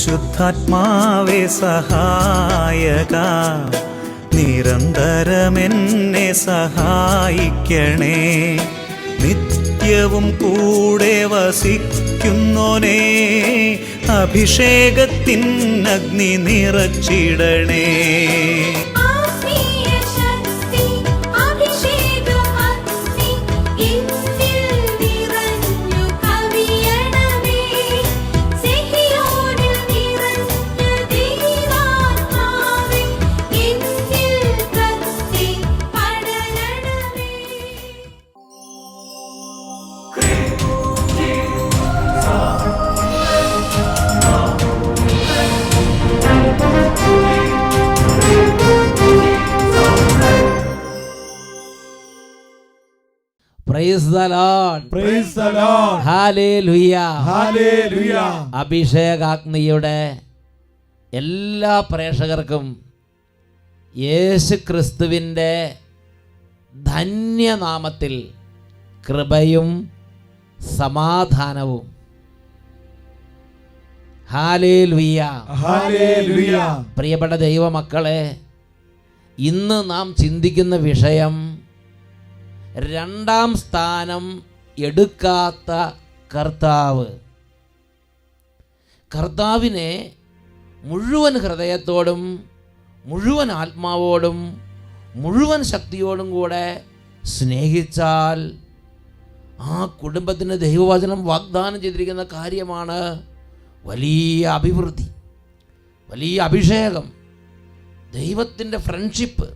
പരിശുദ്ധാത്മാവേ സഹായക, നിരന്തരമെന്നെ സഹായിക്കണേ. നിത്യവും കൂടെ വസിക്കുന്നോനേ, അഭിഷേകത്തിൻ അഗ്നി നിറച്ചിടണേ. Praise the Lord. Praise the Lord. Hallelujah. Hallelujah. അഭിഷേകാഗ്നിയുടെ എല്ലാ പ്രേക്ഷകർക്കും യേശു ക്രിസ്തുവിൻ്റെ ധന്യനാമത്തിൽ കൃപയും സമാധാനവും. ഹല്ലേലൂയ. ഹല്ലേലൂയ. പ്രിയപ്പെട്ട ദൈവമക്കളെ, ഇന്ന് നാം ചിന്തിക്കുന്ന വിഷയം രണ്ടാം സ്ഥാനം എടുക്കാത്ത കർത്താവ്. കർത്താവിനെ മുഴുവൻ ഹൃദയത്തോടും മുഴുവൻ ആത്മാവോടും മുഴുവൻ ശക്തിയോടും കൂടെ സ്നേഹിച്ചാൽ ആ കുടുംബത്തിന് ദൈവവചനം വാഗ്ദാനം ചെയ്തിരിക്കുന്ന കാര്യമാണ് വലിയ അഭിവൃദ്ധി, വലിയ അഭിഷേകം, ദൈവത്തിൻ്റെ ഫ്രണ്ട്ഷിപ്പ്,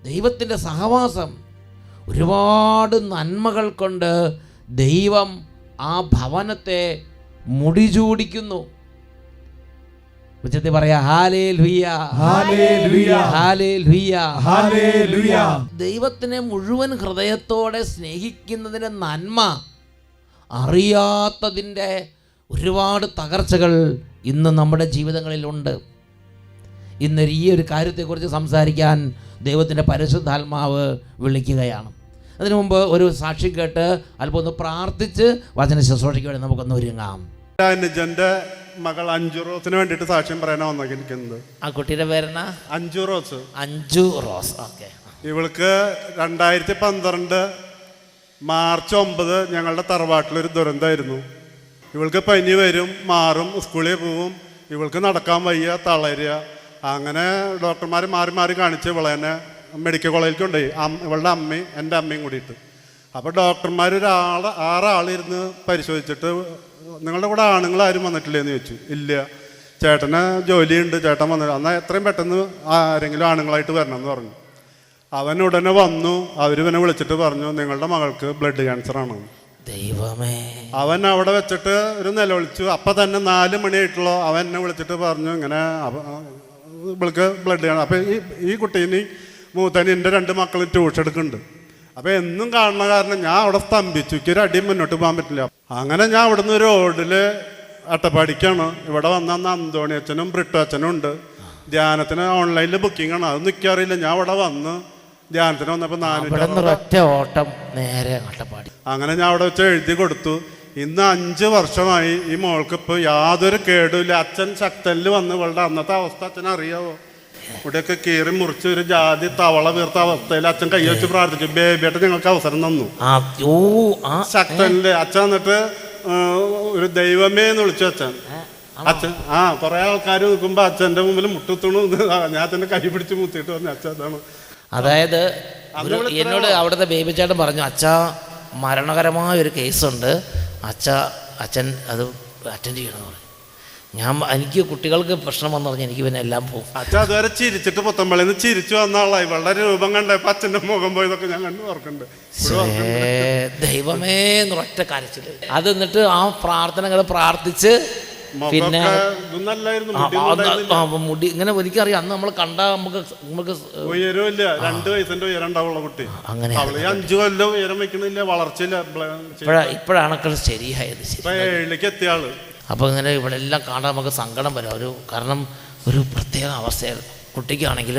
ദൈവത്തിൻ്റെ സഹവാസം, ഒരുപാട് നന്മകൾ കൊണ്ട് ദൈവം ആ ഭവനത്തെ മുടിചൂടിക്കുന്നു. ഉച്ചത്തിൽ പറയാ ഹല്ലേലൂയ, ഹല്ലേലൂയ, ഹല്ലേലൂയ, ഹല്ലേലൂയ. ദൈവത്തിനെ മുഴുവൻ ഹൃദയത്തോടെ സ്നേഹിക്കുന്നതിൻ്റെ നന്മ അറിയാത്തതിൻ്റെ ഒരുപാട് തകർച്ചകൾ ഇന്ന് നമ്മുടെ ജീവിതങ്ങളിലുണ്ട്. ഇന്ന് ഈ ഒരു കാര്യത്തെക്കുറിച്ച് സംസാരിക്കാൻ ദൈവത്തിൻ്റെ പരിശുദ്ധാത്മാവ് വിളിക്കുകയാണ്. അതിനു മുമ്പ് ഒരു സാക്ഷി കേട്ട് അല്പം ഒന്ന് പ്രാർത്ഥിച്ച് വചന ശുശ്രൂഷയ്ക്ക് വേണ്ടി നമുക്കൊന്ന് ഒരുങ്ങാം. അനുജന്റെ മകൾ അഞ്ജു റോസിന് വേണ്ടിയിട്ട് സാക്ഷ്യം പറയാനാണ് വന്നിരിക്കുന്നത്. ആ കുട്ടിയുടെ പേരെന്നാ? Anju Rose. Anju Rose. Okay. ഇവൾക്ക് 2012 മാർച്ച് 9 ഞങ്ങളുടെ തറവാട്ടിലൊരു ദുരന്തമായിരുന്നു. ഇവൾക്ക് പനി വരും, മാറും, സ്കൂളിൽ പോവും, ഇവൾക്ക് നടക്കാൻ വയ്യ, തളരുക. അങ്ങനെ ഡോക്ടർമാർ മാറി മാറി കാണിച്ച് ഇവളെ തന്നെ മെഡിക്കൽ കോളേജിലേക്ക് കൊണ്ടുപോയി. ഇവളുടെ അമ്മയും എൻ്റെ അമ്മയും കൂടിയിട്ട്. അപ്പോൾ ഡോക്ടർമാർ 6 ആളിരുന്ന് പരിശോധിച്ചിട്ട് നിങ്ങളുടെ കൂടെ ആണുങ്ങളാരും വന്നിട്ടില്ലേന്ന് ചോദിച്ചു. ഇല്ല, ചേട്ടന് ജോലിയുണ്ട്, ചേട്ടൻ വന്നിട്ട്. എന്നാൽ എത്രയും പെട്ടെന്ന് ആരെങ്കിലും ആണുങ്ങളായിട്ട് വരണം എന്ന് പറഞ്ഞു. അവൻ ഉടനെ വന്നു. അവരിവനെ വിളിച്ചിട്ട് പറഞ്ഞു, നിങ്ങളുടെ മകൾക്ക് ബ്ലഡ് ക്യാൻസറാണ്. ദൈവമേ. അവൻ അവിടെ വെച്ചിട്ട് ഒരു നിലവിളിച്ചു. അപ്പം തന്നെ 4 മണിയായിട്ടുള്ളൂ. അവൻ എന്നെ വിളിച്ചിട്ട് പറഞ്ഞു, ഇങ്ങനെ ഇവൾക്ക് ബ്ലഡ് കാണാം. അപ്പം ഈ കുട്ടീന് മൂത്തന് എൻ്റെ 2 മക്കൾ ട്യൂഷൻ എടുക്കുന്നുണ്ട്. അപ്പം എന്നും കാണുന്ന കാരണം ഞാൻ അവിടെ സ്തംഭിച്ചു. എനിക്ക് ഒരു അടിയും മുന്നോട്ട് പോകാൻ പറ്റില്ല. അങ്ങനെ ഞാൻ അവിടെ നിന്ന് റോഡിൽ അട്ടപ്പാടിക്കാണ്. ഇവിടെ വന്ന അന്തോണി അച്ഛനും ബ്രിട്ടോ അച്ഛനും ഉണ്ട്. ധ്യാനത്തിന് ഓൺലൈനിൽ ബുക്കിംഗ് ആണ്. അത് നിൽക്കാറില്ല. ഞാൻ അവിടെ വന്ന് ധ്യാനത്തിന് വന്നപ്പോൾ 400 ഓട്ടം നേരെ അട്ടപ്പാടി. അങ്ങനെ ഞാൻ അവിടെ വെച്ച് എഴുതി കൊടുത്തു. ഇന്ന് 5 വർഷമായി ഈ മോൾക്ക് ഇപ്പോൾ യാതൊരു കേടുമില്ല. അച്ഛൻ ശക്തനിൽ വന്ന് ഇവളുടെ അന്നത്തെ അവസ്ഥ അച്ഛൻ അറിയാവോ? ഇവിടെയൊക്കെ കീറി മുറിച്ച് ഒരു ജാതി തവള വീർത്ത അവസ്ഥയിൽ അച്ഛൻ കൈ വെച്ച് പ്രാർത്ഥിച്ചു. ബേബിയായിട്ട് ഞങ്ങൾക്ക് അവസരം തന്നു ശക്തനില്. അച്ഛൻ എന്നിട്ട് ഒരു ദൈവമേ എന്ന് വിളിച്ചു അച്ഛൻ. അച്ഛൻ കുറെ ആൾക്കാർ നിൽക്കുമ്പോൾ അച്ഛൻ്റെ മുമ്പിൽ മുട്ടുത്തണു. ഞാൻ അച്ഛൻ്റെ കൈ പിടിച്ച് മുത്തിയിട്ട് പറഞ്ഞു, അച്ഛൻ അതാണ്. അതായത് എന്നോട് അവിടുത്തെ ബേബി ചേട്ടൻ പറഞ്ഞു, അച്ഛാ മരണകരമായ ഒരു കേസുണ്ട്, അച്ഛൻ അത് അറ്റൻഡ് ചെയ്യണമെന്ന് പറഞ്ഞു. എനിക്ക് കുട്ടികൾക്ക് പ്രശ്നം വന്നു പറഞ്ഞാൽ എനിക്ക് പിന്നെ എല്ലാം പോകും. അച്ഛൻ അതുവരെ ചിരിച്ചിട്ട് പുത്തമ്പള്ളിന്ന് ചിരിച്ചു വന്ന ആളായി. വളരെ രൂപം കണ്ടപ്പോൾ അച്ഛൻ്റെ മുഖം പോയതൊക്കെ ഞാൻ കണ്ടു ഓർക്കുന്നുണ്ട്. ദൈവമേ എന്നൊറ്റ കരച്ചില്. അത് എന്നിട്ട് ആ പ്രാർത്ഥനകൾ പ്രാർത്ഥിച്ച് പിന്നെ മുടി ഇങ്ങനെ എനിക്കറിയാം. അന്ന് നമ്മൾ കണ്ടാ നമുക്ക് ഉയരമില്ല. 2 വയസ്സിന്റെ ഉയരം ഉണ്ടാവുള്ള കുട്ടി. അങ്ങനെ 5 കൊല്ലം ഉയരം വെക്കണില്ല, വളർച്ചയില്ല. ഇപ്പോഴാണ് ശരിയായത്. 7ലേക്ക് എത്തിയ ആള്. അപ്പോൾ ഇങ്ങനെ ഇവിടെ എല്ലാം കാണാൻ നമുക്ക് സങ്കടം വരും. കാരണം ഒരു പ്രത്യേക അവസ്ഥയാണ്. കുട്ടിക്കാണെങ്കിൽ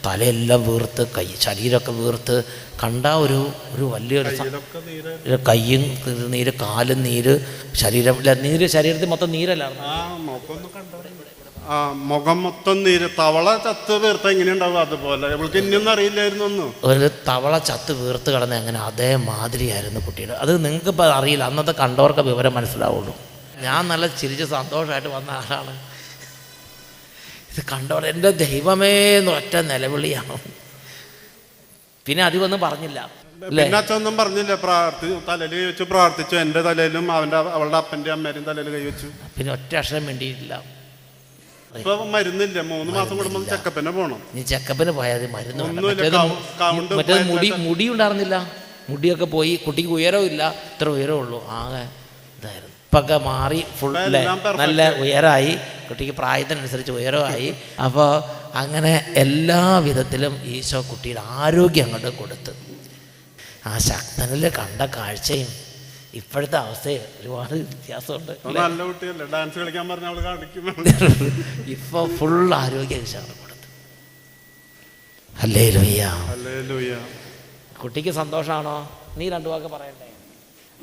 തലയെല്ലാം വീർത്ത്, ശരീരമൊക്കെ വീർത്ത്, കണ്ട ഒരു വലിയൊരു കയ്യും നീര്, കാലും നീര്, ശരീരത്തിൽ മൊത്തം നീരല്ലായിരുന്നു. ആ മുഖം മൊത്തം നീര്. തവള ചത്ത് വീർത്ത എങ്ങനെയുണ്ടാവും അതുപോലെ. ഇവൾക്ക് ഇനിയൊന്നും അറിയില്ലായിരുന്നു ഒന്നും. ഒരു തവള ചത്ത് വീർത്ത് കിടന്ന എങ്ങനെ അതേമാതിരിയായിരുന്നു കുട്ടിയുടെ. അത് നിങ്ങൾക്കിപ്പോൾ അറിയില്ല, അന്നത്തെ കണ്ടവർക്ക് വിവരം മനസ്സിലാവുള്ളൂ. ഞാൻ നല്ല ചിരിച്ച് സന്തോഷമായിട്ട് വന്ന ആളാണ്. ഇത് കണ്ടവർ എൻ്റെ ദൈവമേ എന്ന് ഒറ്റ നിലവിളിയാണ്. പിന്നെ അധികമൊന്നും പറഞ്ഞില്ല. പിന്നെ അച്ഛനൊന്നും പറഞ്ഞില്ല. തലയിൽ കൈവച്ചു പ്രാർത്ഥിച്ചു. എൻ്റെ തലയിലും അവളുടെ അപ്പൻ്റെ അമ്മേരും തലയിൽ കൈവച്ചു. പിന്നെ ഒറ്റ അക്ഷരം വേണ്ടിയിട്ടില്ല. ഇപ്പൊ മരുന്നില്ല. 3 മാസം കൂടുമ്പോൾ ചെക്കപ്പിന് പോകണം. നീ ചെക്കപ്പിന് പോയാൽ മരുന്ന് മറ്റേ മുടി ഉണ്ടായിരുന്നില്ല. മുടിയൊക്കെ പോയി. കുട്ടിക്ക് ഉയരവും ഇല്ല. ഇത്ര ഉയരമേ ഉള്ളൂ. ആകെ ഇതായിരുന്നു. ഇപ്പൊക്കെ മാറി ഫുൾ നല്ല ഉയരമായി. കുട്ടിക്ക് പ്രായത്തിനനുസരിച്ച് ഉയരമായി. അപ്പോൾ അങ്ങനെ എല്ലാ വിധത്തിലും ഈശോ കുട്ടിയുടെ ആരോഗ്യം അങ്ങോട്ട് കൊടുത്ത്. ആ ശക്തനിൽ കണ്ട കാഴ്ചയും ഇപ്പോഴത്തെ അവസ്ഥയും ഒരുപാട് വ്യത്യാസമുണ്ട്. നല്ല കുട്ടിയല്ലേ, ഡാൻസ് കളിക്കാൻ പറഞ്ഞ അവള് കാണിക്കും. ഇപ്പൊ ഫുൾ ആരോഗ്യ ഈശോയാണ് കൊടുത്ത്. ഹല്ലേലൂയ. കുട്ടിക്ക് സന്തോഷമാണോ? നീ 2 വാക്ക് പറയണ്ടേ?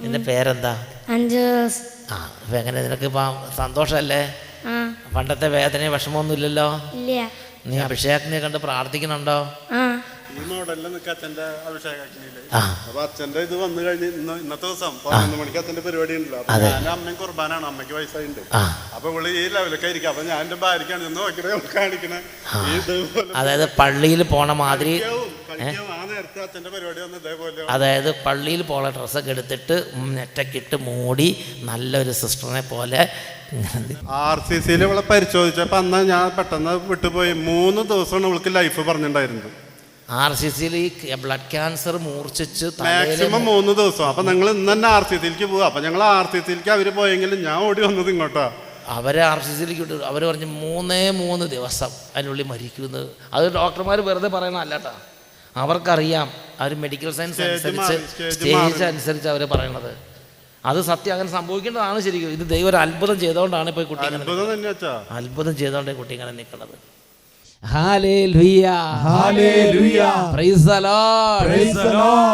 നിന്റെ പേരെന്താ? അഞ്ജോസ്. ആ, ഇപ്പൊ എങ്ങനെ നിനക്ക് ഇപ്പം സന്തോഷമല്ലേ? പണ്ടത്തെ വേദനയും വിഷമമൊന്നും ഇല്ലല്ലോ? ഇല്ല. നീ അഭിഷേകത്തിനെ കണ്ട് പ്രാർത്ഥിക്കുന്നുണ്ടോ? ഈ മോഡലിൽ നിൽക്കുക അച്ഛൻ്റെ അഭിഷേകാഗ്നിയില്. അപ്പൊ അച്ഛൻ്റെ ഇത് വന്നു കഴിഞ്ഞ് ഇന്നത്തെ ദിവസം 11 മണിക്ക് അച്ഛൻ്റെ പരിപാടി ഉണ്ടല്ലോ. അപ്പൊ ഞാൻ അമ്മയും കുർബാനാണ്. അമ്മയ്ക്ക് വയസ്സായിട്ടുണ്ട്. അപ്പൊ ഇവള് ഈ ലെവലൊക്കെ ആയിരിക്കും. അപ്പൊ ഞാൻ എന്റെ ഭാര്യക്കാണ് നിന്ന് നോക്കിയിട്ട് കാണിക്കണേ. അതായത് പള്ളിയിൽ പോണ മാതിരി. ആ നേരത്തെ അച്ഛൻ്റെ പരിപാടി വന്ന് ഇതേപോലെ. അതായത് പള്ളിയിൽ പോണ ഡ്രസ്സൊക്കെ എടുത്തിട്ട് നെറ്റക്കിട്ട് മൂടി നല്ലൊരു സിസ്റ്ററിനെ പോലെ. RCCയിൽ ഇവളെ പരിശോധിച്ചപ്പോൾ അന്ന് ഞാൻ പെട്ടെന്ന് വിട്ടുപോയി. 3 ദിവസമാണ് ഇവൾക്ക് ലൈഫ് പറഞ്ഞിട്ടുണ്ടായിരുന്നത്. RCCയിൽ ഈ ബ്ലഡ് ക്യാൻസർ മൂർച്ഛിച്ച് മാക്സിമം 3 ദിവസം. അപ്പൊ നിങ്ങൾ ഇന്ന് തന്നെ RCCയിലേക്ക് പോവാ. അപ്പൊ ഞങ്ങൾ RCCയിലേക്ക് അവര് പോയെങ്കിലും ഞാൻ ഓടി വന്നത് ഇങ്ങോട്ടാ. അവരെ RCCയിലേക്ക് വിട്ടു. അവർ പറഞ്ഞ് 3 ദിവസം അതിനുള്ളിൽ മരിക്കുന്നത്. അത് ഡോക്ടർമാർ വെറുതെ പറയണല്ല കേട്ടോ. അവർക്കറിയാം. അവർ മെഡിക്കൽ സയൻസ് അനുസരിച്ച് സ്റ്റേജ് അനുസരിച്ച് അവർ പറയണത്. അത് സത്യം. അങ്ങനെ സംഭവിക്കേണ്ടതാണ് ശരിക്കും. ഇത് ദൈവം ഒരു അത്ഭുതം ചെയ്തുകൊണ്ടാണ് ഇപ്പോൾ കുട്ടി അത്ഭുതം ചെയ്തുകൊണ്ട് കുട്ടി ഇങ്ങനെ നിൽക്കുന്നത്.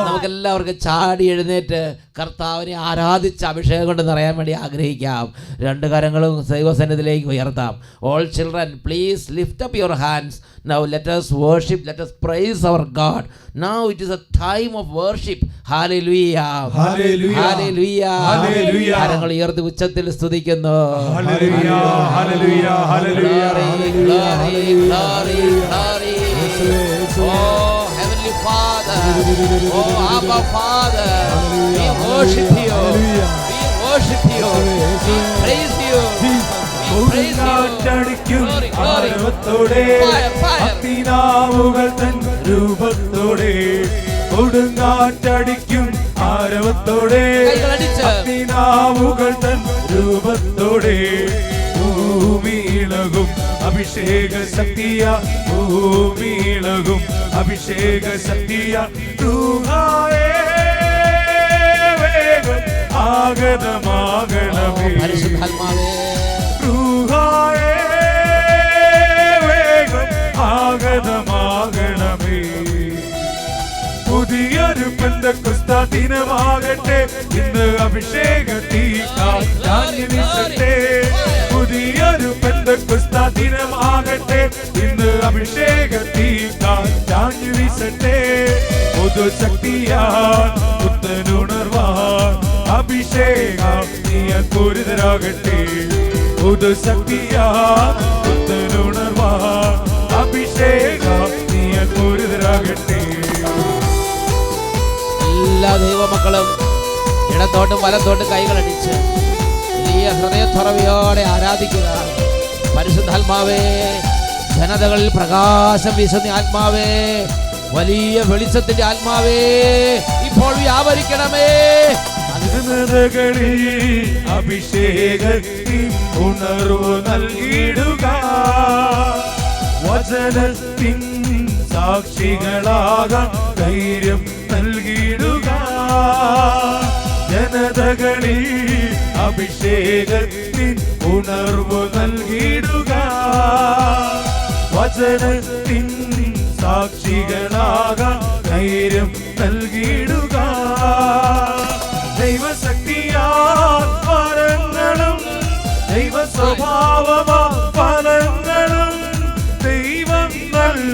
നമുക്ക് എല്ലാവർക്കും ചാടി എഴുന്നേറ്റ് കർത്താവിനെ ആരാധിച്ച് അഭിഷേകം കൊണ്ട് നിറയാൻ വേണ്ടി ആഗ്രഹിക്കാം. 2 കരങ്ങളും ദൈവസന്നിധിയിലേക്ക് ഉയർത്താം. All children please lift up your hands. Now let us worship, let us praise our God. Now it is a time of worship. Hallelujah. Hallelujah. Hallelujah. Hallelujah. കരങ്ങൾ ഉയർത്തി ഉച്ചത്തിൽ സ്തുതിക്കുന്നു. Hallelujah. Hallelujah. Hallelujah. Glory, glory, glory. Oh heavenly Father. Oh Abba Father. We worship you. We worship you. We praise you. ആരവത്തോടെ അത്തിനാവുകൾ തൻ രൂപത്തോടെ കൊടുങ്കാറ്റടിക്കും. ആരവത്തോടെ അത്തിനാവുകൾ തൻ രൂപത്തോടെ ഭൂമിയിളകും അഭിഷേക ശക്തിയ. ഭൂമിയിളകും അഭിഷേക ശക്തിയ. വേഗം ആഗതമാകണമേ. ആഗതമാകണമേ. പുതിയൊരു പെന്തക്കോസ്ത ദിനമാകട്ടെ. ഇന്ന് അഭിഷേക തീർച്ചട്ടെ. പുതിയൊരു പെന്തക്കോസ്ത ദിനമാകട്ടെ. ഇന്ന് അഭിഷേക തീർച്ചു വീസട്ടെ. പുതുശക്തിയാൽ പുത്തനുണർവാൻ അഭിഷേകം നീയാൽ പൂരിതരാകട്ടെ. പുതുശക്തിയാൽ പുത്തനുണർവാൻ അഭിഷേകം നീയാൽ പൂരിതരാകട്ടെ. എല്ലാ ദൈവമക്കളും ഇടത്തോട്ടും വലത്തോട്ടും കൈകളടിച്ച് വലിയ ഹൃദയത്തുറവിയോടെ ആരാധിക്കുക. പരിശുദ്ധാത്മാവേ, ജനതകളിൽ പ്രകാശം വീശുന്ന ആത്മാവേ, വലിയ വെളിച്ചത്തിന്റെ ആത്മാവേ, ഇപ്പോൾ വ്യാപരിക്കണമേ. ജനതകളിൽ അഭിഷേകത്തിൻ ഉണർവ് നൽകിയിടുക. വചനത്തിൻ സാക്ഷികളാകാൻ ധൈര്യം നൽകിയിടുക. ജനതകളിൽ അഭിഷേകത്തിൻ ഉണർവ് നൽകിയിടുക. വചനത്തിൻ സാക്ഷികളാകാൻ ധൈര്യം നൽകിയിടുക. ദൈവശക്തിയാൽ വരങ്ങളും ദൈവ സ്വഭാവമാ ഫലങ്ങളും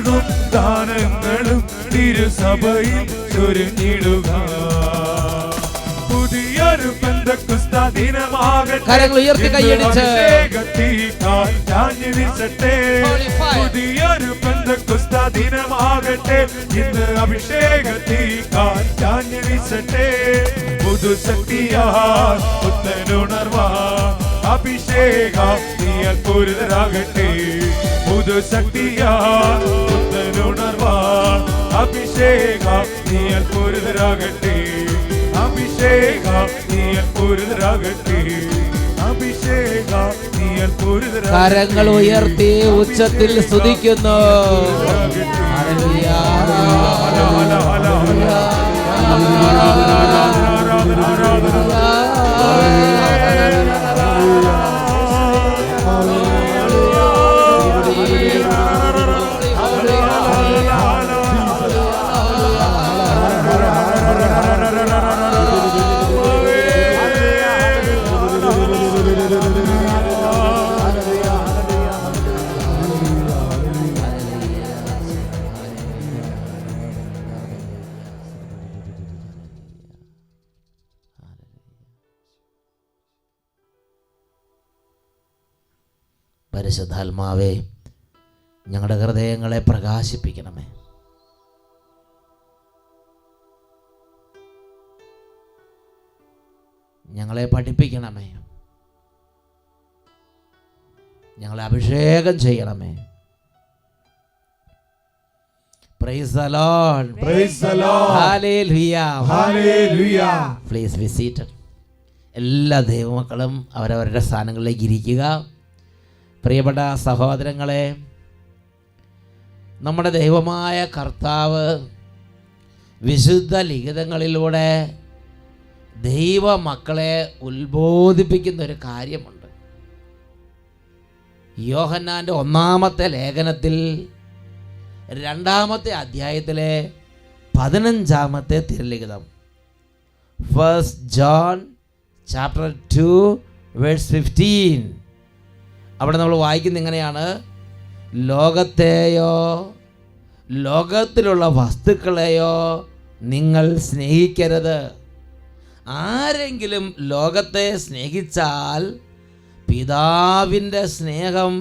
നൽകും ദാനങ്ങളും തിരുസഭയിൽ ചൊരിഞ്ഞിടുക. പുതിയൊരു പെന്തക്കോസ്ത ദിനമാകട്ടെ, കരങ്ങൾ ഉയർത്തി കൈയടിച്ച് അഭിഷേകത്തിനാൽ ചാഞ്ഞു വീശട്ടെ. പുതിയൊരു പെന്തക്കോസ്ത ദിനമാകട്ടെ, ഇന്ന് അഭിഷേകത്തിനാൽ ചാഞ്ഞു വീശട്ടെ. പുതുശക്തിയാൽ പുത്തനുണർവാൻ അഭിഷേക നീയാൽ പൂരിതരാകട്ടെ. പുതുശക്തിയാൽ പുത്തനുണർവാൻ അഭിഷേക നീയാൽ പൂരിതരാകട്ടെ. അഭിഷേക നീയാൽ പൂരിതരാകട്ടെ. അഭിഷേക നീയാൽ പൂരിതരാകട്ടെ. കരങ്ങൾ ഉയർത്തി ഉച്ചത്തിൽ സ്തുതിക്കുന്നു. ഹല്ലേലൂയ. പരിശുദ്ധാത്മാവേ, ഞങ്ങളുടെ ഹൃദയങ്ങളെ പ്രകാശിപ്പിക്കണമേ. ഞങ്ങളെ പഠിപ്പിക്കണമേ. ഞങ്ങളെ അഭിഷേകം ചെയ്യണമേ. Praise the Lord. Praise the Lord. Hallelujah. Hallelujah. Please be seated. എല്ലാ ദൈവമക്കളും അവരവരുടെ സ്ഥാനങ്ങളിലേക്ക് ഇരിക്കുക. പ്രിയപ്പെട്ട സഹോദരങ്ങളെ, നമ്മുടെ ദൈവമായ കർത്താവ് വിശുദ്ധ ലിഖിതങ്ങളിലൂടെ ദൈവമക്കളെ ഉത്ബോധിപ്പിക്കുന്ന ഒരു കാര്യമുണ്ട്. യോഹന്നാൻ്റെ 1-ാമത്തെ ലേഖനത്തിൽ 2-ാമത്തെ അധ്യായത്തിലെ 15-ാമത്തെ തിരുലിഖിതം, 1 John chapter 2 verse 15, അവിടെ നമ്മൾ വായിക്കുന്ന ഇങ്ങനെയാണ്: ലോകത്തെയോ ലോകത്തിലുള്ള വസ്തുക്കളെയോ നിങ്ങൾ സ്നേഹിക്കരുത്. ആരെങ്കിലും ലോകത്തെ സ്നേഹിച്ചാൽ പിതാവിൻ്റെ സ്നേഹം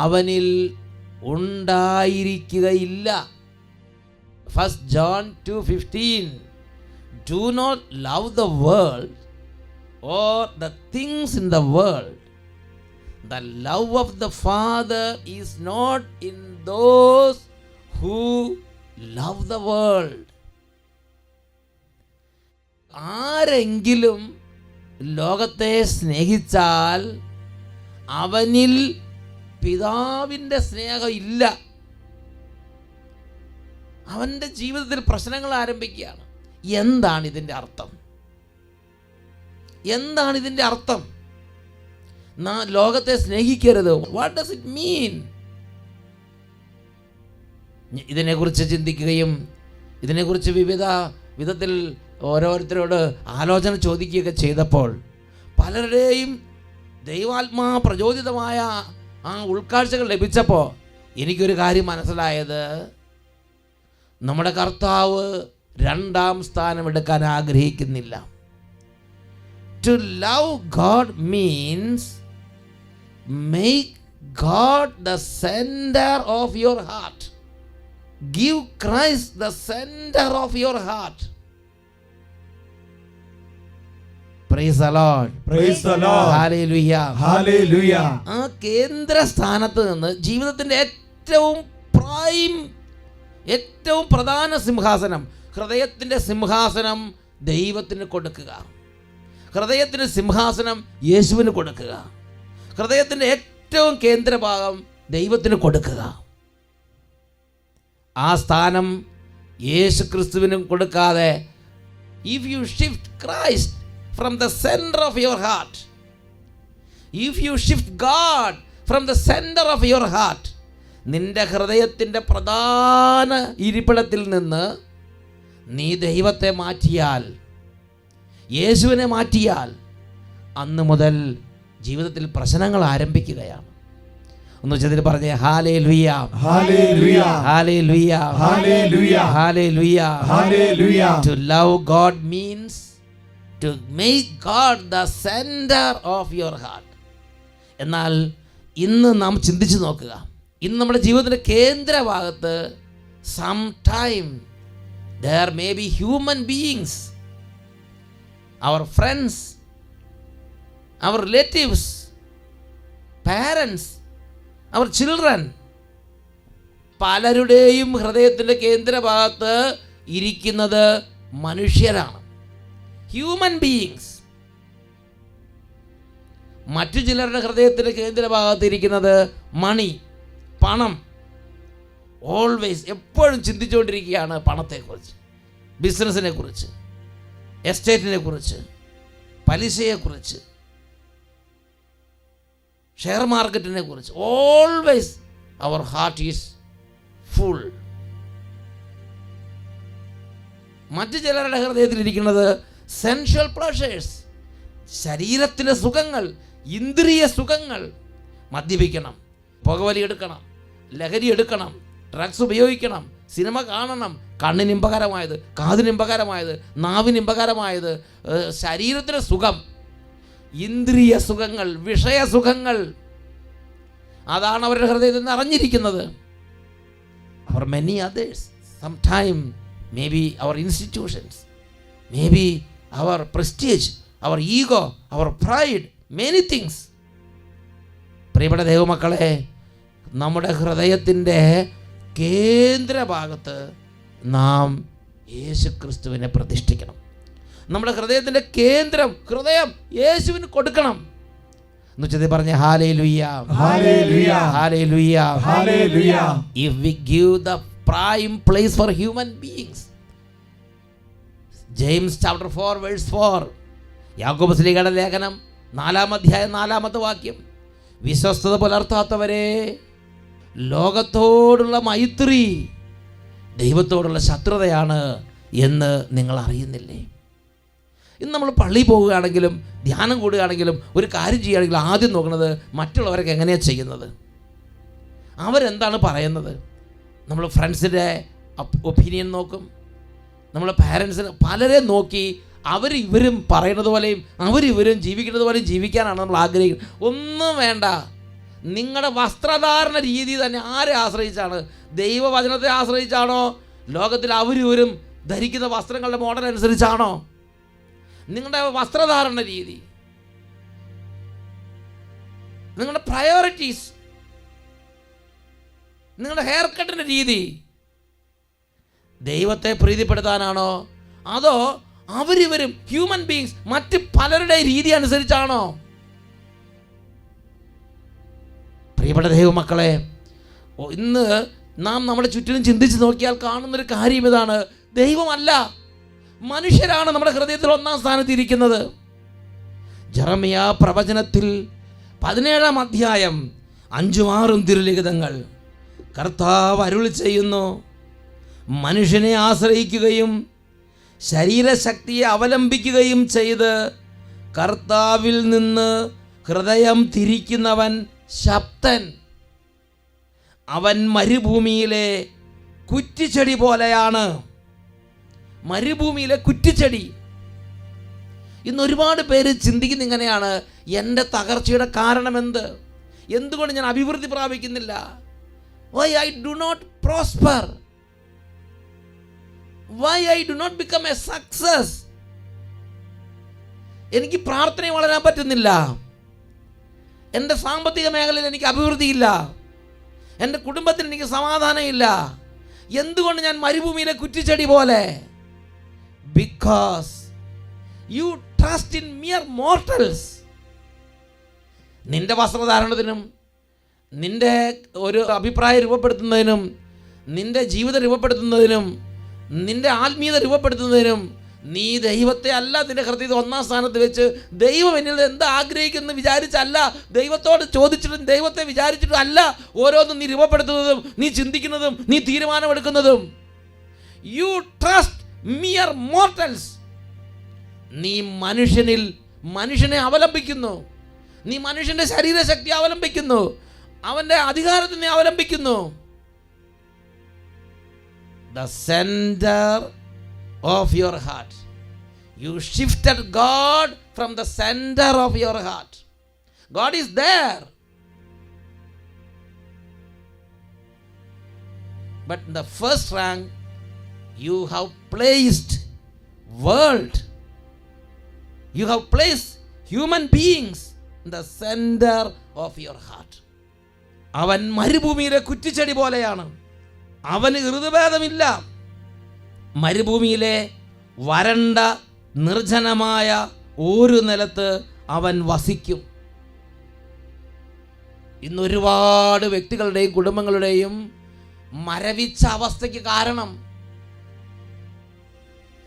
അവനിൽ ഉണ്ടായിരിക്കുകയില്ല. 1 John 2:15. Do not love the world or the things in the world. The love of the Father is not in those who love the world. ആരെങ്കിലും ലോകത്തെ സ്നേഹിച്ചാൽ അവനിൽ പിതാവിൻ്റെ സ്നേഹം ഇല്ല. അവൻ്റെ ജീവിതത്തിൽ പ്രശ്നങ്ങൾ ആരംഭിക്കുകയാണ്. എന്താണ് ഇതിൻ്റെ അർത്ഥം? എന്താണ് ഇതിൻ്റെ അർത്ഥം? ലോകത്തെ സ്നേഹിക്കരുത്. What does it mean? ഇതിനെക്കുറിച്ച് ചിന്തിക്കുകയും ഇതിനെക്കുറിച്ച് വിവിധ വിധത്തിൽ ഓരോരുത്തരോട് ആലോചന ചോദിക്കുകയൊക്കെ ചെയ്തപ്പോൾ പലരുടെയും ദൈവാത്മാ പ്രചോദിതമായ ആ ഉൾക്കാഴ്ചകൾ ലഭിച്ചപ്പോൾ എനിക്കൊരു കാര്യം മനസ്സിലായത്, നമ്മുടെ കർത്താവ് 2-ാം സ്ഥാനം എടുക്കാൻ ആഗ്രഹിക്കുന്നില്ല. To love God means make God the center of your heart. Give Christ the center of your heart. Praise the Lord. Praise the Lord. Hallelujah. Hallelujah. ആ കേന്ദ്ര സ്ഥാനത്ത് നിന്ന് ജീവിതത്തിൻ്റെ ഏറ്റവും പ്രധാന സിംഹാസനം, ഹൃദയത്തിൻ്റെ സിംഹാസനം ദൈവത്തിന് കൊടുക്കുക. ഹൃദയത്തിന് സിംഹാസനം യേശുവിന് കൊടുക്കുക. ഹൃദയത്തിൻ്റെ ഏറ്റവും കേന്ദ്രഭാഗം ദൈവത്തിന് കൊടുക്കുക. ആ സ്ഥാനം യേശു ക്രിസ്തുവിനും കൊടുക്കാതെ, if you shift Christ from the center of your heart, if you shift God from the center of your heart, നിന്റെ ഹൃദയത്തിൻ്റെ പ്രധാന ഇരിപ്പിടത്തിൽ നിന്ന് നീ ദൈവത്തെ മാറ്റിയാൽ, യേശുവിനെ മാറ്റിയാൽ, അന്ന് മുതൽ ജീവിതത്തിൽ പ്രശ്നങ്ങൾ ആരംഭിക്കുകയാണ്. ഒന്ന് വെച്ചതിൽ പറഞ്ഞേ hallelujah, hallelujah, hallelujah, hallelujah, hallelujah. Hallelujah. To love God means to make God the center of your heart. എന്നാൽ ഇന്ന് നാം ചിന്തിച്ചു നോക്കുക, ഇന്ന് നമ്മുടെ ജീവിതത്തിൻ്റെ കേന്ദ്രഭാഗത്ത് sometime there may be human beings, our friends, our relatives, parents, our children. പലരുടെയും ഹൃദയത്തിൻ്റെ കേന്ദ്രഭാഗത്ത് ഇരിക്കുന്നത് മനുഷ്യരാണ്, ഹ്യൂമൻ ബീയിങ്സ്. മറ്റു ചിലരുടെ ഹൃദയത്തിൻ്റെ കേന്ദ്രഭാഗത്ത് ഇരിക്കുന്നത് മണി, പണം. ഓൾവേസ് എപ്പോഴും ചിന്തിച്ചുകൊണ്ടിരിക്കുകയാണ് പണത്തെക്കുറിച്ച്, ബിസിനസ്സിനെ കുറിച്ച്, എസ്റ്റേറ്റിനെ കുറിച്ച്, പലിശയെക്കുറിച്ച്, ഷെയർ മാർക്കറ്റിനെ കുറിച്ച്. ഓൾവേസ് അവർ ഹാർട്ട് ഈസ് ഫുൾ. മറ്റു ചിലരുടെ ഹൃദയത്തിലിരിക്കുന്നത് സെൻഷ്വൽ പ്ലഷേഴ്സ്, ശരീരത്തിൻ്റെ സുഖങ്ങൾ, ഇന്ദ്രിയ സുഖങ്ങൾ. മദ്യപിക്കണം, പുകവലി എടുക്കണം, ലഹരി എടുക്കണം, ഡ്രഗ്സ് ഉപയോഗിക്കണം, സിനിമ കാണണം, കണ്ണിനിമ്പകരമായത്, കാതിനിമ്പകരമായത്, നാവിനിമ്പകരമായത്, ശരീരത്തിന് സുഖം, ഇന്ദ്രിയ സുഖങ്ങൾ, വിഷയസുഖങ്ങൾ. അതാണ് അവരുടെ ഹൃദയത്തിൽ നിന്ന് അറിഞ്ഞിരിക്കുന്നത്. For many others, sometime maybe our institutions, maybe our prestige, our ego, our pride, many things. പ്രിയപ്പെട്ട ദൈവമക്കളെ, നമ്മുടെ ഹൃദയത്തിൻ്റെ കേന്ദ്രഭാഗത്ത് നാം യേശുക്രിസ്തുവിനെ പ്രതിഷ്ഠിക്കണം. നമ്മുടെ ഹൃദയത്തിൻ്റെ കേന്ദ്രം, ഹൃദയം യേശുവിന് കൊടുക്കണം. എന്നുവെച്ചത് പറഞ്ഞ hallelujah, hallelujah, hallelujah, hallelujah. If we give the prime place for human beings. James chapter 4 verse 4, യാക്കോബ് ശ്ലീഹയുടെ ലേഖനം 4-ാം അധ്യായം 4-ാമത്തെ വാക്യം. വിശ്വസ്തത പുലർത്താത്തവരെ, ലോകത്തോടുള്ള മൈത്രി ദൈവത്തോടുള്ള ശത്രുതയാണ് എന്ന് നിങ്ങൾ അറിയുന്നില്ലേ? ഇന്ന് നമ്മൾ പള്ളിയിൽ പോവുകയാണെങ്കിലും ധ്യാനം കൂടുകയാണെങ്കിലും ഒരു കാര്യം ചെയ്യുകയാണെങ്കിലും ആദ്യം നോക്കുന്നത് മറ്റുള്ളവരൊക്കെ എങ്ങനെയാണ് ചെയ്യുന്നത്, അവരെന്താണ് പറയുന്നത്. നമ്മൾ ഫ്രണ്ട്സിൻ്റെ ഒപ്പീനിയൻ നോക്കും, നമ്മൾ പാരൻസിന് പലരെ നോക്കി അവരിവരും പറയുന്നത് പോലെയും അവരിവരും ജീവിക്കുന്നത് പോലെയും ജീവിക്കാനാണ് നമ്മൾ ആഗ്രഹിക്കുന്നത്. ഒന്നും വേണ്ട. നിങ്ങളുടെ വസ്ത്രധാരണ രീതി തന്നെ ആരെ ആശ്രയിച്ചാണ്? ദൈവവചനത്തെ ആശ്രയിച്ചാണോ? ലോകത്തിൽ അവരിവരും ധരിക്കുന്ന വസ്ത്രങ്ങളുടെ മോഡൽ അനുസരിച്ചാണോ? നിങ്ങളുടെ വസ്ത്രധാരണ രീതി, നിങ്ങളുടെ പ്രയോറിറ്റീസ്, നിങ്ങളുടെ ഹെയർ കട്ടിൻ്റെ രീതി ദൈവത്തെ പ്രീതിപ്പെടുത്താനാണോ? അതോ അവരിവരും ഹ്യൂമൻ ബീങ്സ് മറ്റ് പലരുടെ രീതി അനുസരിച്ചാണോ? പ്രിയപ്പെട്ട ദൈവമക്കളെ, ഇന്ന് നാം നമ്മുടെ ചുറ്റിനും ചിന്തിച്ച് നോക്കിയാൽ കാണുന്നൊരു കാര്യം ഇതാണ്. ദൈവമല്ല, മനുഷ്യരാണ് നമ്മുടെ ഹൃദയത്തിൽ ഒന്നാം സ്ഥാനത്ത് ഇരിക്കുന്നത്. ജെറമ്യാ പ്രവചനത്തിൽ 17-ാം അധ്യായം 5-6 തിരുലിഖിതങ്ങൾ കർത്താവ് അരുളി ചെയ്യുന്നു, മനുഷ്യനെ ആശ്രയിക്കുകയും ശരീരശക്തിയെ അവലംബിക്കുകയും ചെയ്ത് കർത്താവിൽ നിന്ന് ഹൃദയം തിരിക്കുന്നവൻ ശബ്ദൻ. അവൻ മരുഭൂമിയിലെ കുറ്റിച്ചെടി പോലെയാണ്. മരുഭൂമിയിലെ കുറ്റിച്ചെടി. ഇന്ന് ഒരുപാട് പേര് ചിന്തിക്കുന്ന ഇങ്ങനെയാണ്, എൻ്റെ തകർച്ചയുടെ കാരണം എന്ത്? എന്തുകൊണ്ട് ഞാൻ അഭിവൃദ്ധി പ്രാപിക്കുന്നില്ല? Why I do not prosper? Why I do not become a success? എനിക്ക് പ്രാർത്ഥനയിൽ വളരാൻ പറ്റുന്നില്ല, എൻ്റെ സാമ്പത്തിക മേഖലയിൽ എനിക്ക് അഭിവൃദ്ധിയില്ല, എൻ്റെ കുടുംബത്തിന് എനിക്ക് സമാധാനമില്ല. എന്തുകൊണ്ട് ഞാൻ മരുഭൂമിയിലെ കുറ്റിച്ചെടി പോലെ? Because you trust in mere mortals. നിന്റെ വസ്ത്രധാരണത്തിനും നിന്റെ ഒരു അഭിപ്രായം രൂപപ്പെടുത്തുന്നതിനും നിന്റെ ജീവിതം രൂപപ്പെടുത്തുന്നതിനും നിന്റെ ആത്മീയത രൂപപ്പെടുത്തുന്നതിനും നീ ദൈവത്തെ അല്ല നിന്റെ ഹൃദയത്തിൽ ഒന്നാം സ്ഥാനത്ത് വെച്ച് ദൈവം എന്നിൽ എന്താ ആഗ്രഹിക്കുന്നു വിചാരിച്ചല്ല, ദൈവത്തോട് ചോദിച്ചിട്ടും ദൈവത്തെ വിചാരിച്ചിട്ടും അല്ല ഓരോന്നും നീ രൂപപ്പെടുത്തുന്നതും നീ ചിന്തിക്കുന്നതും നീ തീരുമാനമെടുക്കുന്നതും. You trust mere mortals. നീ മനുഷ്യനെ അവലംബിക്കുന്നു, നീ മനുഷ്യൻ്റെ ശരീരശക്തി അവലംബിക്കുന്നു. അവൻ്റെ അധികാരത്തിനെ അവലംബിക്കുന്നു. The center of your heart. You shifted God from the center of your heart. God is there. But in the first rank, you have placed world. You have placed human beings in the center of your heart. അവൻ മരുഭൂമിയിലെ കുറ്റിച്ചെടി പോലെയാണ്. അവന് ഋതുഭേദമില്ല. മരുഭൂമിയിലെ വരണ്ട നിർജ്ജനമായ ഒരു നിലത്ത് അവൻ വസിക്കും. ഇന്ന് ഒരുപാട് വ്യക്തികളുടെയും കുടുംബങ്ങളുടെയും മരവിച്ച അവസ്ഥയ്ക്ക് കാരണം,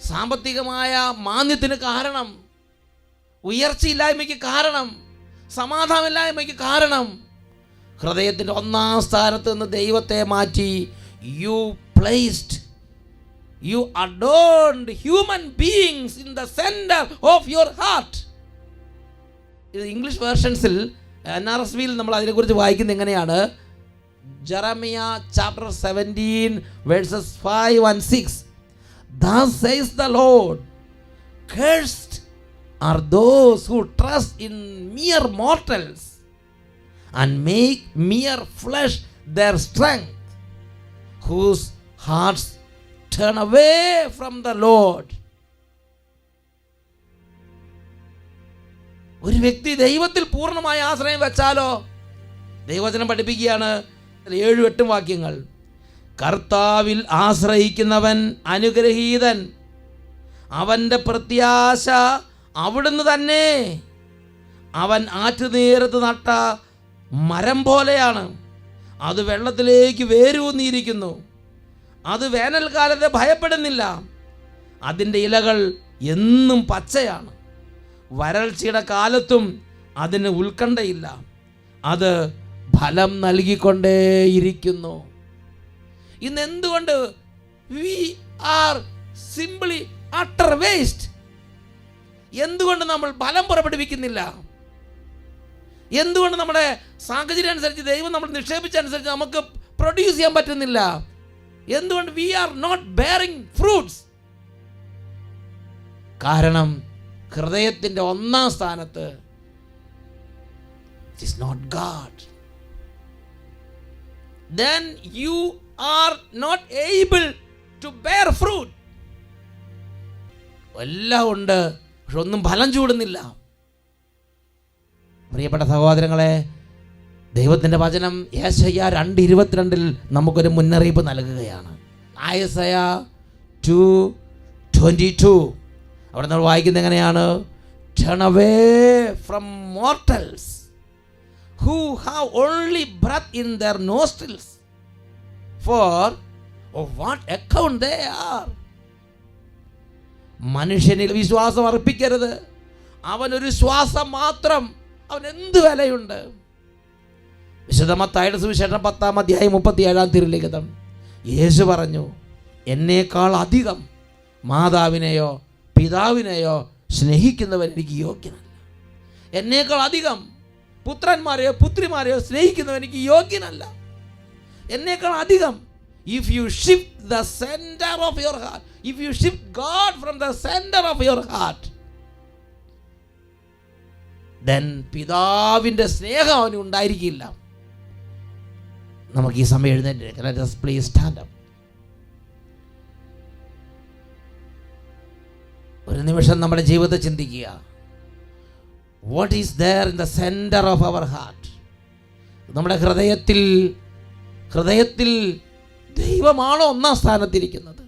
സാമ്പത്തികമായ മാന്ദ്യത്തിന് കാരണം, ഉയർച്ചയില്ലായ്മയ്ക്ക് കാരണം, സമാധാനമില്ലായ്മയ്ക്ക് കാരണം, ഹൃദയത്തിൻ്റെ ഒന്നാം സ്ഥാനത്ത് നിന്ന് ദൈവത്തെ മാറ്റി you placed, you adorned human beings in the centre of your heart. ഇത് ഇംഗ്ലീഷ് വേർഷൻസിൽ NRSVയിൽ നമ്മൾ അതിനെക്കുറിച്ച് വായിക്കുന്നത് എങ്ങനെയാണ്? Jeremiah chapter 17 verses 5 and 6. Thus says the Lord, cursed are those who trust in mere mortals and make mere flesh their strength, whose hearts turn away from the Lord. ഒരു വ്യക്തി ദൈവത്തിൽ പൂർണ്ണമായ ആശ്രയം വെച്ചാലോ, ദൈവവചനം പഠിപ്പിക്കുകയാണ് 7-8 വാക്യങ്ങൾ. കർത്താവിൽ ആശ്രയിക്കുന്നവൻ അനുഗ്രഹീതൻ, അവൻ്റെ പ്രത്യാശ അവിടുന്ന് തന്നെ. അവൻ ആറ്റുനീരത്ത് നട്ട മരം പോലെയാണ്, അത് വെള്ളത്തിലേക്ക് വേരൂന്നിയിരിക്കുന്നു. അത് വേനൽക്കാലത്തെ ഭയപ്പെടുന്നില്ല, അതിൻ്റെ ഇലകൾ എന്നും പച്ചയാണ്. വരൾച്ചയുടെ കാലത്തും അതിന് ഉത്കണ്ഠയില്ല, അത് ഫലം നൽകിക്കൊണ്ടേയിരിക്കുന്നു. ഇന്ന് എന്തുകൊണ്ട് we are simply utter waste? എന്തുകൊണ്ട് നമ്മൾ ഫലം പുറപ്പെടുവിക്കുന്നില്ല? എന്തുകൊണ്ട് നമ്മുടെ സാഹചര്യം അനുസരിച്ച്, ദൈവം നമ്മൾ നിക്ഷേപിച്ചനുസരിച്ച് നമുക്ക് പ്രൊഡ്യൂസ് ചെയ്യാൻ പറ്റുന്നില്ല? എന്തുകൊണ്ട് we are not bearing fruits? കാരണം ഹൃദയത്തിൻ്റെ ഒന്നാം സ്ഥാനത്ത് it is not God. Then you are not able to bear fruit. എല്ലാം ഉണ്ട്, പക്ഷെ ഒന്നും ഫലം ചൂടുന്നില്ല. പ്രിയപ്പെട്ട സഹോദരങ്ങളെ, ദൈവത്തിൻ്റെ വചനം യെശയ്യാ 2:22 നമുക്കൊരു മുന്നറിയിപ്പ് നൽകുകയാണ്. യെശയ്യാ 2:22 അവിടെ നമ്മൾ വായിക്കുന്നത് എങ്ങനെയാണ്? Turn away from mortals who have only breath in their nostrils, for of what account they are. മനുഷ്യനിൽ വിശ്വാസം അർപ്പിക്കരുത്. അവനൊരു ശ്വാസം മാത്രം, അവൻ എന്ത് വിലയുണ്ട്? വിശുദ്ധ മത്തായിയുടെ സുവിശേഷം 10:37 യേശു പറഞ്ഞു, എന്നേക്കാൾ അധികം മാതാവിനെയോ പിതാവിനെയോ സ്നേഹിക്കുന്നവൻ എനിക്ക് യോഗ്യനല്ല. എന്നേക്കാൾ അധികം പുത്രന്മാരെയോ പുത്രിമാരെയോ സ്നേഹിക്കുന്നവൻ എനിക്ക് യോഗ്യനല്ല. എന്നേക്കാൾ അധികം, if you shift the center of your heart, if you shift God from the center of your heart, then പിതാവിൻ്റെ സ്നേഹം അവന് ഉണ്ടായിരിക്കില്ല. നമുക്ക് ഈ സമയം എഴുന്നേറ്റ് let us please stand up. ഒരു നിമിഷം നമ്മുടെ ജീവിതത്തെ ചിന്തിക്കുക. What is there in the centre of our heart? നമ്മുടെ ഹൃദയത്തിൽ ദൈവമാണോ ഒന്നാം സ്ഥാനത്തിരിക്കുന്നത്?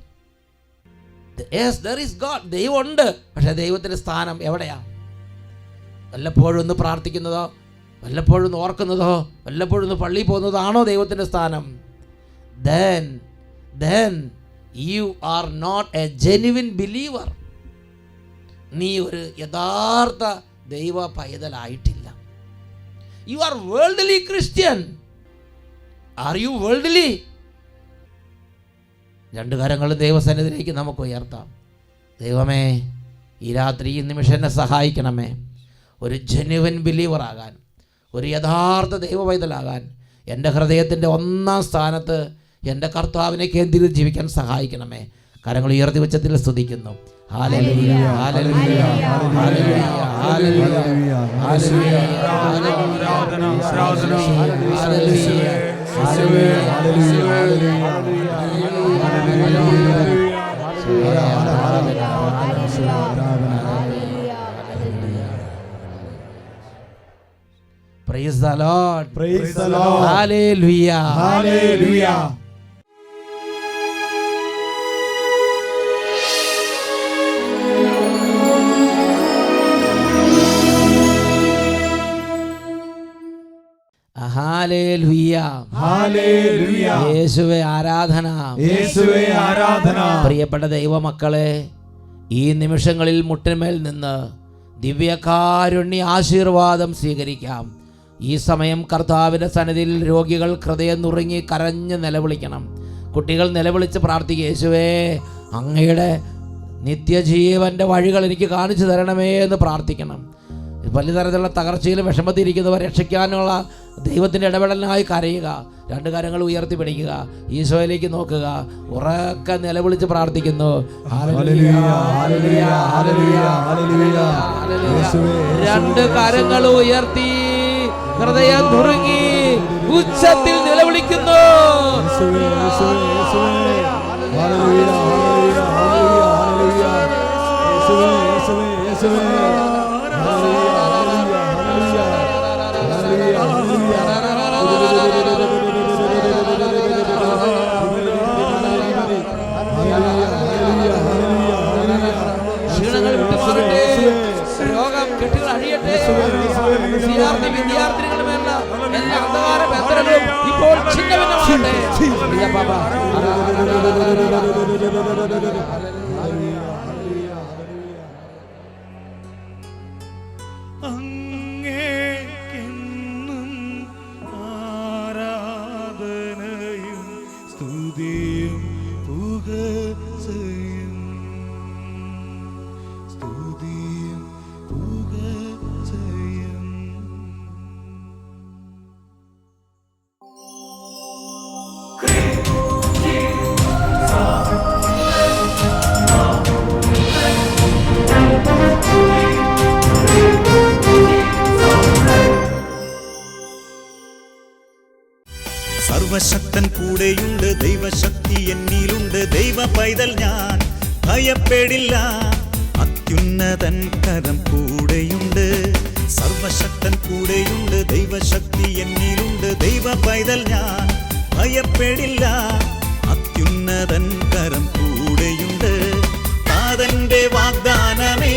Yes, there is God. ദൈവമുണ്ട്, പക്ഷേ ദൈവത്തിൻ്റെ സ്ഥാനം എവിടെയാണ്? വല്ലപ്പോഴും ഒന്ന് പ്രാർത്ഥിക്കുന്നതോ, വല്ലപ്പോഴും ഒന്ന് ഓർക്കുന്നതോ, വല്ലപ്പോഴും ഒന്ന് പള്ളിയിൽ പോകുന്നതോ ആണോ ദൈവത്തിൻ്റെ സ്ഥാനം? then you are not a genuine believer. നീ ഒരു യഥാർത്ഥ ദൈവ പൈതലായിട്ടില്ല. You are worldly Christian. Are you worldly? രണ്ട് കരങ്ങളും ദൈവസന്നിധിയിലേക്ക് നമുക്ക് ഉയർത്താം. ദൈവമേ, ഈ രാത്രി ഈ നിമിഷം എന്നെ സഹായിക്കണമേ, ഒരു ജെന്യുവൻ ബിലീവർ ആകാൻ, ഒരു യഥാർത്ഥ ദൈവ പൈതലാകാൻ. എൻ്റെ ഹൃദയത്തിൻ്റെ ഒന്നാം സ്ഥാനത്ത് എൻ്റെ കർത്താവിനെ കേന്ദ്രീകരിച്ച് ജീവിക്കാൻ സഹായിക്കണമേ. കരങ്ങൾ ഉയർത്തി വെച്ചത്തിൽ സ്തുതിക്കുന്നു. Hallelujah, hallelujah, hallelujah, hallelujah, hallelujah, Praise the Lord. Praise the Lord. Hallelujah. Hallelujah. Hallelujah. Hallelujah. യേശുവേ ആരാധന. യേശുവേ ആരാധന. പ്രിയപ്പെട്ട ദൈവമക്കളെ, ഈ നിമിഷങ്ങളിൽ മുട്ടിന്മേൽ നിന്ന് ദിവ്യകാരുണ്യ ആശീർവാദം സ്വീകരിക്കാം. ഈ സമയം കർത്താവിൻ്റെ സന്നിധിയിൽ രോഗികൾ ഹൃദയം നുറുങ്ങി കരഞ്ഞ് നിലവിളിക്കണം. കുട്ടികൾ നിലവിളിച്ച് പ്രാർത്ഥിക്കുക, യേശുവേ അങ്ങയുടെ നിത്യജീവൻ്റെ വഴികൾ എനിക്ക് കാണിച്ചു തരണമേ എന്ന് പ്രാർത്ഥിക്കണം. പലതരത്തിലുള്ള തകർച്ചയിലും വിഷമത്തിരിക്കുന്നവർ രക്ഷിക്കാനുള്ള ദൈവത്തിൻ്റെ ഇടപെടലിനായി കരയുക. രണ്ട് കരങ്ങൾ ഉയർത്തി പിടിക്കുക, ഈശോയിലേക്ക് നോക്കുക, ഉറക്കെ നിലവിളിച്ച് പ്രാർത്ഥിക്കുന്നു. രണ്ട് കരങ്ങൾ ഉയർത്തി ഹൃദയം നുറുങ്ങി ഉച്ചത്തിൽ നിലവിളിക്കുന്നു. ക്ഷീണങ്ങൾ വിട്ടുപോകട്ടെ, രോഗം കെട്ടുകൾ അഴിയട്ടെ. വിദ്യാർത്ഥികളുമല്ല എല്ലാ അന്ധകാര ബന്ധനങ്ങളും ഇപ്പോൾ ഛിന്നഭിന്നമാകട്ടെ. അങ്ങേക്കെന്നും ആരാധനയും സ്തുതിയും പുകഴ്ചയും സ്തുതിയും പുകഴ്ചയും. സർവശക്തൻ കൂടെയുണ്ട്, ദൈവശക്തി എന്നിലുണ്ട്, ദൈവ പൈതൽ ഞാൻ ഭയപ്പെടില്ല. അത്യുന്നതൻ കരം കൂടെയുണ്ട്, സർവശക്തൻ കൂടെയുണ്ട്, ദൈവശക്തി എന്നിലുണ്ട്, ദൈവ പൈതൽ ഞാൻ ഭയപ്പെടില്ല. അത്യുന്നതൻ കരം കൂടെയുണ്ട്, താതന്റെ വാഗ്ദാനമേ